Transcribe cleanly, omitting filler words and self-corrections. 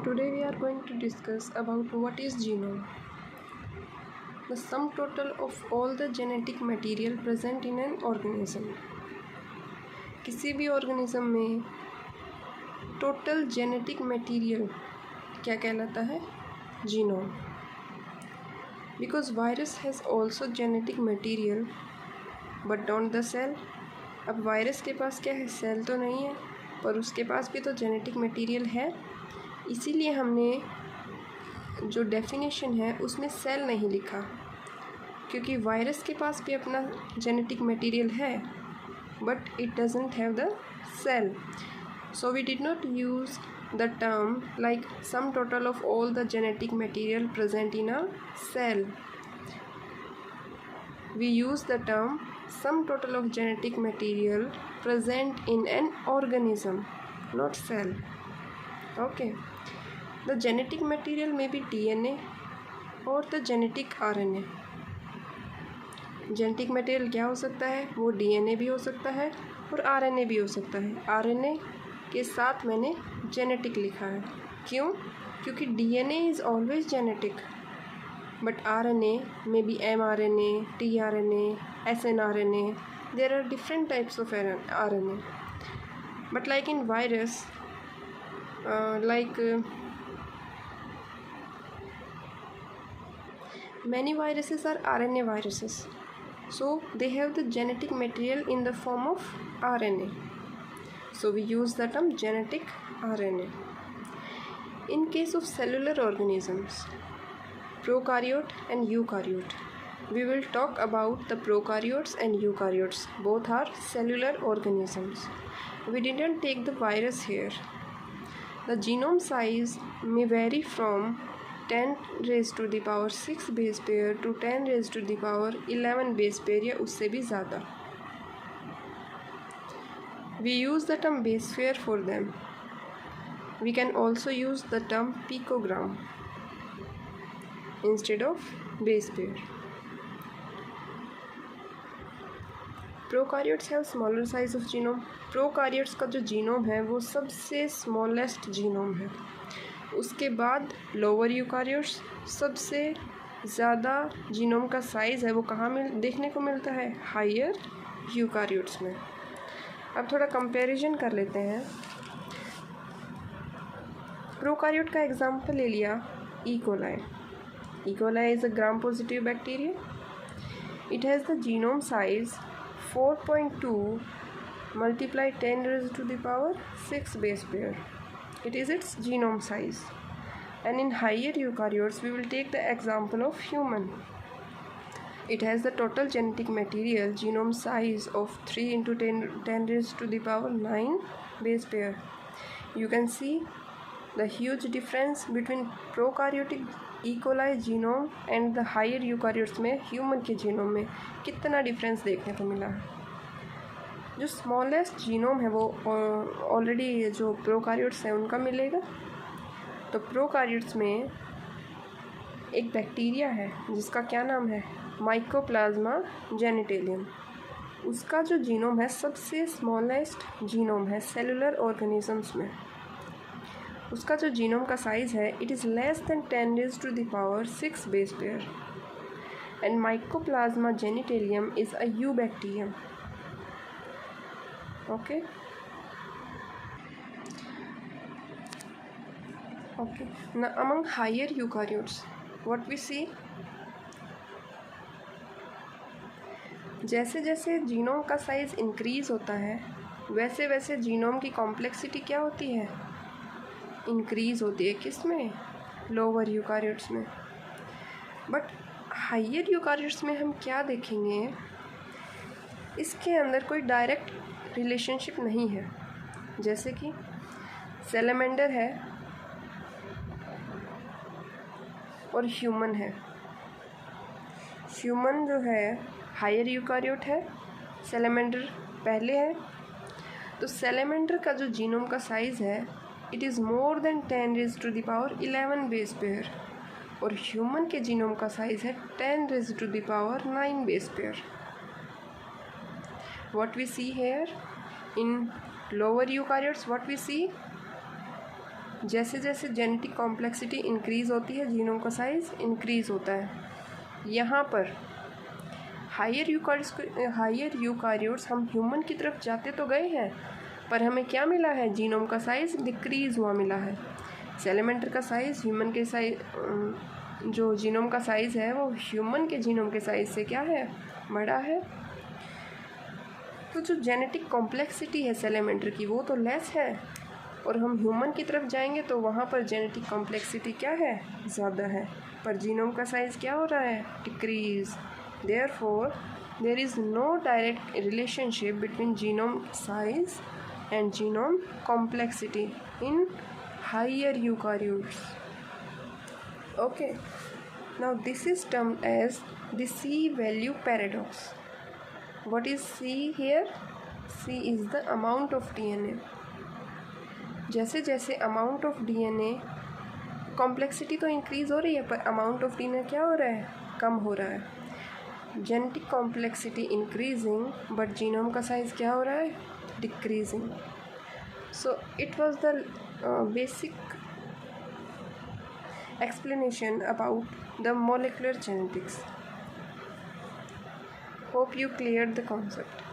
Today we are going to discuss about what is genome. The sum total of all the genetic material present in an organism. किसी भी organism में total genetic material क्या कहलाता है? Genome. Because virus has also genetic material, but don't the cell. अब virus के पास क्या है? सेल तो नहीं है, पर उसके पास भी तो जेनेटिक मटेरियल है. इसीलिए हमने जो डेफिनेशन है उसमें सेल नहीं लिखा, क्योंकि वायरस के पास भी अपना जेनेटिक मटेरियल है, but it doesn't have the cell. So we did not use the term like sum total of all the genetic material present in a cell. We use the term sum total of genetic material present in an organism, not cell. Okay. The genetic material may be DNA or the genetic RNA. Genetic material क्या हो सकता है? वो DNA भी हो सकता है और RNA भी हो सकता है. RNA के साथ मैंने जेनेटिक लिखा है. क्यों? क्योंकि DNA is always genetic, but RNA may be mRNA, tRNA, snRNA. There are different types of RNA. But like in virus, many viruses are RNA viruses. So they have the genetic material in the form of RNA. So we use the term genetic RNA. In case of cellular organisms, prokaryote and eukaryote. We will talk about the prokaryotes and eukaryotes. Both are cellular organisms. We didn't take the virus here. The genome size may vary from 10 raised to the power 6 base pair to 10 raised to the power 11 base pair या उससे भी ज़्यादा. We use the term base pair for them. We can also use the term picogram instead of base pair. Prokaryotes have smaller size of genome. Prokaryotes का जो genome है वो सबसे smallest genome है. उसके बाद लोअर यूकारियोट्स. सबसे ज़्यादा जीनोम का साइज़ है वो कहाँ देखने को मिलता है? हायर यूकारियोट्स में. अब थोड़ा कंपैरिजन कर लेते हैं. प्रोकारियोट का एग्जाम्पल ले लिया E coli. E. coli is a gram-positive bacteria. It has the genome size 4.2 multiply 10 raised to the power 6 base pair. It is its genome size. And in higher eukaryotes, we will take the example of human. It has the total genetic material genome size of 3 into 10 raised to the power 9 base pair. You can see the huge difference between prokaryotic E. coli genome and the higher eukaryotes में human के genome में कितना difference देखने को मिला है. जो smallest genome है वो ऑलरेडी जो प्रोकारियोट्स हैं उनका मिलेगा. तो प्रोकारियोट्स में एक बैक्टीरिया है जिसका क्या नाम है? Mycoplasma genitalium. उसका जो जीनोम है सबसे स्मॉलेस्ट जीनोम है सेलुलर ऑर्गेनिजम्स में. उसका जो जीनोम का साइज़ है it is less than 10 raised to the power 6 base pair. And Mycoplasma genitalium is a eubacterium. Okay. Now among higher eukaryotes, what we see, जैसे जैसे जीनोम का size increase होता है वैसे वैसे जीनोम की कॉम्प्लेक्सिटी क्या होती है? इंक्रीज़ होती है. किस में? लोअर यूकारियोट्स में. बट हायर यूकारियोट्स में हम क्या देखेंगे? इसके अंदर कोई डायरेक्ट रिलेशनशिप नहीं है. जैसे कि सैलमेंडर है और ह्यूमन है. ह्यूमन जो है हायर यूकारियोट है, सैलमेंडर पहले है. तो सैलमेंडर का जो जीनोम का साइज़ है it is more than 10 raised to the power 11 base pair. और ह्यूमन के जीनोम का साइज़ है 10 raised to the power 9 base pair. What we see here in lower eukaryotes, what we see? जैसे जैसे genetic complexity increase होती है genome का size increase होता है। यहाँ पर हायर यूकारियोट्स हम ह्यूमन की तरफ जाते तो गए हैं, पर हमें क्या मिला है? जीनोम का साइज़ डिक्रीज़ हुआ मिला है। सैलेमेंडर का साइज़ ह्यूमन के जो जीनोम का साइज़ है वो ह्यूमन के जीनोम के साइज़ से क्या है? बड़ा है। तो जो जेनेटिक कॉम्प्लेक्सिटी है सैलेमेंडर की वो तो लेस है, और हम ह्यूमन की तरफ जाएंगे तो वहाँ पर जेनेटिक कॉम्प्लेक्सिटी क्या है? ज़्यादा है, पर जीनोम का साइज़ क्या हो रहा है? Decrease. Therefore there is no direct relationship between genome size and genome complexity in higher eukaryotes. Okay, now this is termed as the C-value paradox. What is C here? C is the amount of DNA. जैसे जैसे amount of DNA complexity तो increase हो रही है, पर amount of DNA क्या हो रहा है? कम हो रहा है। Genetic complexity increasing, but genome का size क्या हो रहा है? Decreasing. So it was the basic explanation about the molecular genetics. Hope you cleared the concept.